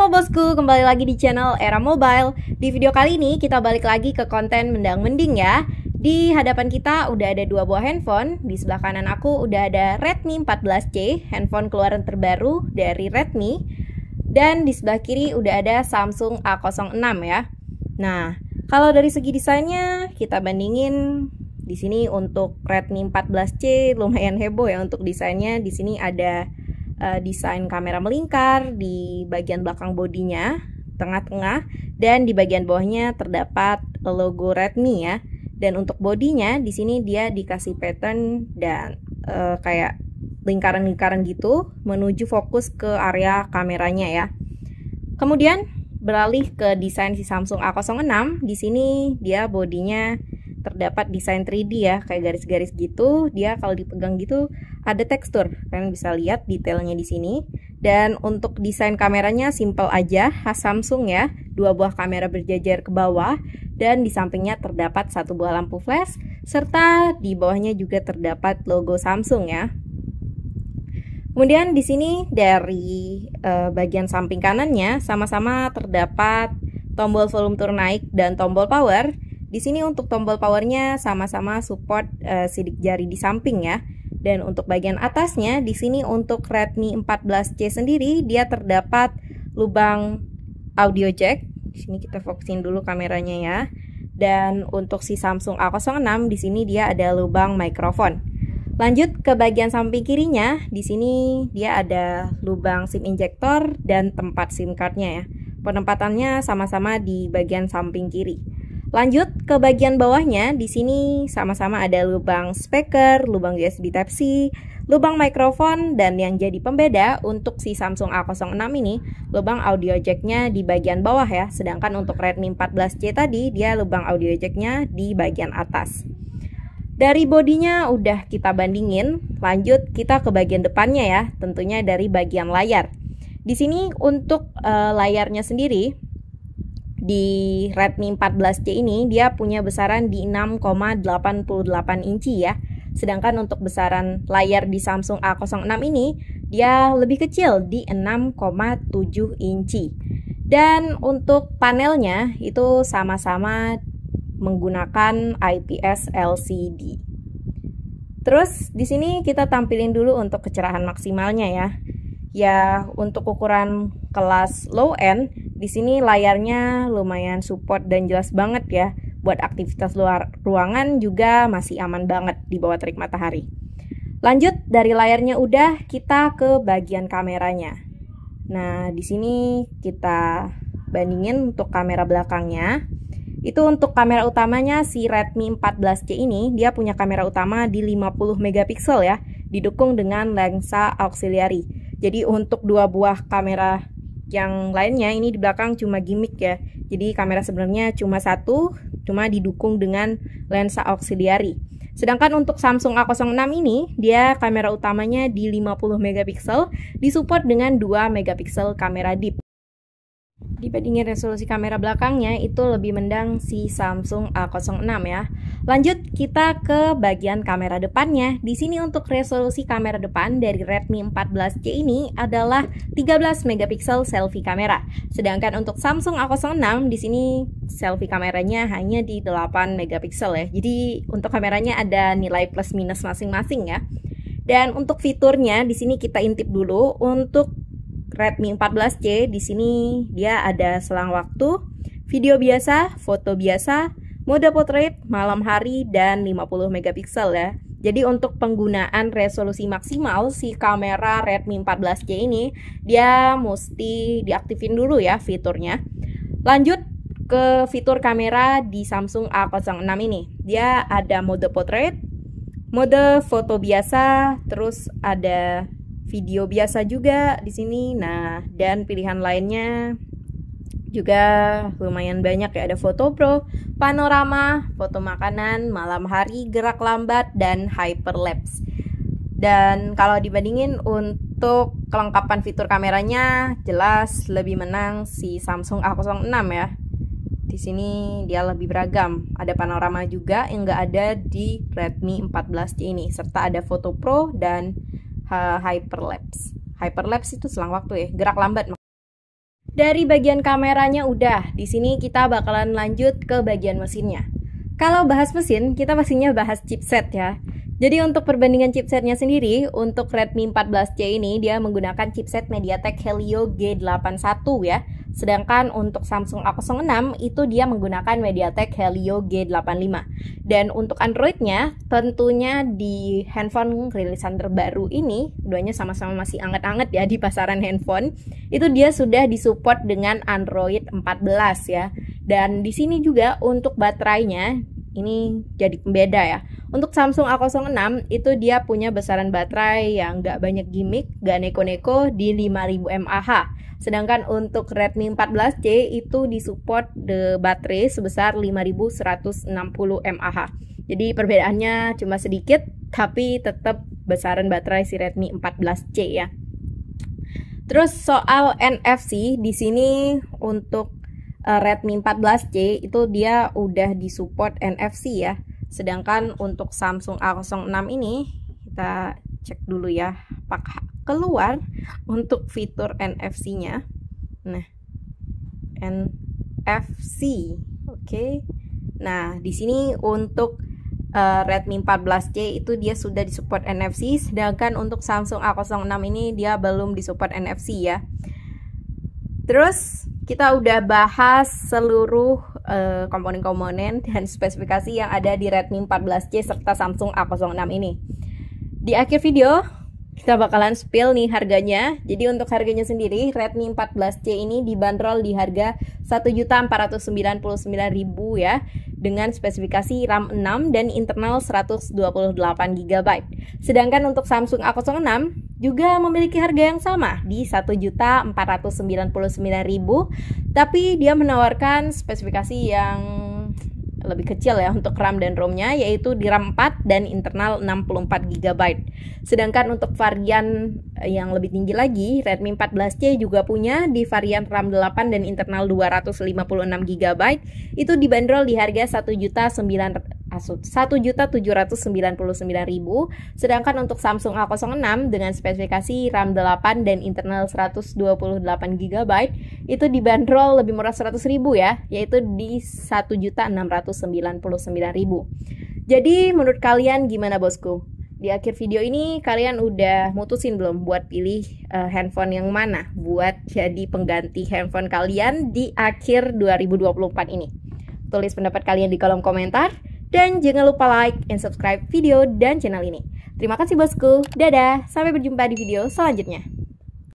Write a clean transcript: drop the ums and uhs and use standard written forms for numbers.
Halo bosku, kembali lagi di channel Era Mobile. Di video kali ini kita balik lagi ke konten mendang-mending ya. Di hadapan kita udah ada dua buah handphone. Di sebelah kanan aku udah ada Redmi 14C, handphone keluaran terbaru dari Redmi. Dan di sebelah kiri udah ada Samsung A06 ya. Nah, kalau dari segi desainnya kita bandingin. Di sini untuk Redmi 14C lumayan heboh ya untuk desainnya. Di sini ada desain kamera melingkar di bagian belakang bodinya, tengah-tengah, dan di bagian bawahnya terdapat logo Redmi ya. Dan untuk bodinya di sini dia dikasih pattern dan kayak lingkaran-lingkaran gitu menuju fokus ke area kameranya ya. Kemudian beralih ke desain si Samsung A06. Di sini dia bodinya terdapat desain 3D ya, kayak garis-garis gitu. Dia kalau dipegang gitu ada tekstur. Kalian bisa lihat detailnya di sini. Dan untuk desain kameranya simple aja, khas Samsung ya. Dua buah kamera berjajar ke bawah dan di sampingnya terdapat satu buah lampu flash serta di bawahnya juga terdapat logo Samsung ya. Kemudian di sini dari bagian samping kanannya sama-sama terdapat tombol volume turun naik dan tombol power. Di sini untuk tombol powernya sama-sama support sidik jari di samping ya. Dan untuk bagian atasnya di sini untuk Redmi 14C sendiri dia terdapat lubang audio jack. Di sini kita fokusin dulu kameranya ya. Dan untuk si Samsung A06 di sini dia ada lubang mikrofon. Lanjut ke bagian samping kirinya, di sini dia ada lubang SIM injektor dan tempat SIM cardnya ya. Penempatannya sama-sama di bagian samping kiri. Lanjut ke bagian bawahnya, di sini sama-sama ada lubang speaker, lubang USB Type-C, lubang mikrofon, dan yang jadi pembeda untuk si Samsung A06 ini, lubang audio jack-nya di bagian bawah ya. Sedangkan untuk Redmi 14C tadi, dia lubang audio jack-nya di bagian atas. Dari bodinya udah kita bandingin, lanjut kita ke bagian depannya ya, tentunya dari bagian layar. Di sini untuk layarnya sendiri, di Redmi 14C ini dia punya besaran di 6,88 inci ya. Sedangkan untuk besaran layar di Samsung A06 ini dia lebih kecil di 6,7 inci. Dan untuk panelnya itu sama-sama menggunakan IPS LCD. Terus di sini kita tampilin dulu untuk kecerahan maksimalnya ya. Ya, untuk ukuran kelas low end di sini layarnya lumayan support dan jelas banget ya. Buat aktivitas luar ruangan juga masih aman banget di bawah terik matahari. Lanjut dari layarnya udah, kita ke bagian kameranya. Nah, di sini kita bandingin untuk kamera belakangnya. Itu untuk kamera utamanya si Redmi 14C ini dia punya kamera utama di 50 megapiksel ya, didukung dengan lensa auxiliary. Jadi untuk dua buah kamera yang lainnya ini di belakang cuma gimmick ya. Jadi kamera sebenarnya cuma satu, cuma didukung dengan lensa auxiliary. Sedangkan untuk Samsung A06 ini dia kamera utamanya di 50 megapiksel, disupport dengan 2 megapiksel kamera deep. Dibandingin resolusi kamera belakangnya itu lebih mendang si Samsung A06 ya. Lanjut kita ke bagian kamera depannya. Di sini untuk resolusi kamera depan dari Redmi 14C ini adalah 13 megapiksel selfie kamera. Sedangkan untuk Samsung A06 di sini selfie kameranya hanya di 8 megapiksel ya. Jadi untuk kameranya ada nilai plus minus masing-masing ya. Dan untuk fiturnya di sini kita intip dulu. Untuk Redmi 14C di sini dia ada selang waktu, video biasa, foto biasa, mode portrait, malam hari, dan 50 megapiksel ya. Jadi untuk penggunaan resolusi maksimal si kamera Redmi 14C ini dia mesti diaktifin dulu ya fiturnya. Lanjut ke fitur kamera di Samsung A06 ini. Dia ada mode portrait, mode foto biasa, terus ada video biasa juga di sini. Nah, dan pilihan lainnya juga lumayan banyak ya. Ada foto pro, panorama, foto makanan, malam hari, gerak lambat, dan hyperlapse. Dan kalau dibandingin untuk kelengkapan fitur kameranya jelas lebih menang si Samsung A06 ya. Di sini dia lebih beragam. Ada panorama juga yang nggak ada di Redmi 14C ini, serta ada foto pro dan hyperlapse. Hyperlapse itu selang waktu ya, gerak lambat. Dari bagian kameranya udah, di sini kita bakalan lanjut ke bagian mesinnya. Kalau bahas mesin, kita pastinya bahas chipset ya. Jadi untuk perbandingan chipsetnya sendiri, untuk Redmi 14C ini dia menggunakan chipset MediaTek Helio G81 ya. Sedangkan untuk Samsung A06 itu dia menggunakan MediaTek Helio G85. Dan untuk Androidnya, tentunya di handphone rilisan terbaru ini, keduanya sama-sama masih anget-anget ya di pasaran handphone, itu dia sudah disupport dengan Android 14 ya. Dan di sini juga untuk baterainya, ini jadi pembeda ya. Untuk Samsung A06 itu dia punya besaran baterai yang nggak banyak gimmick, nggak neko-neko di 5000 mAh. Sedangkan untuk Redmi 14C itu disupport baterai sebesar 5160 mAh. Jadi perbedaannya cuma sedikit, tapi tetap besaran baterai si Redmi 14C ya. Terus soal NFC di sini untuk Redmi 14C itu dia udah disupport NFC ya. Sedangkan untuk Samsung A06 ini kita cek dulu ya apakah keluar untuk fitur NFC-nya. Nah, NFC. Oke. Nah, di sini untuk Redmi 14C itu dia sudah disupport NFC, sedangkan untuk Samsung A06 ini dia belum disupport NFC ya. Terus kita udah bahas seluruh komponen-komponen dan spesifikasi yang ada di Redmi 14C serta Samsung A06 ini. Di akhir video kita bakalan spill nih harganya. Jadi untuk harganya sendiri Redmi 14C ini dibanderol di harga 1.499.000 ya, dengan spesifikasi RAM 6 dan internal 128GB. Sedangkan untuk Samsung A06 juga memiliki harga yang sama di 1.499.000, tapi dia menawarkan spesifikasi yang lebih kecil ya untuk RAM dan ROM-nya, yaitu di RAM 4 dan internal 64GB. Sedangkan untuk varian yang lebih tinggi lagi, Redmi 14C juga punya di varian RAM 8 dan internal 256GB, itu dibanderol di harga 1.799.000. Sedangkan untuk Samsung A06 dengan spesifikasi RAM 8 dan internal 128GB itu dibanderol lebih murah 100.000 ya, yaitu di 1.699.000. Jadi menurut kalian gimana bosku? Di akhir video ini kalian udah mutusin belum buat pilih handphone yang mana buat jadi pengganti handphone kalian di akhir 2024 ini? Tulis pendapat kalian di kolom komentar dan jangan lupa like and subscribe video dan channel ini. Terima kasih bosku. Dadah, sampai berjumpa di video selanjutnya.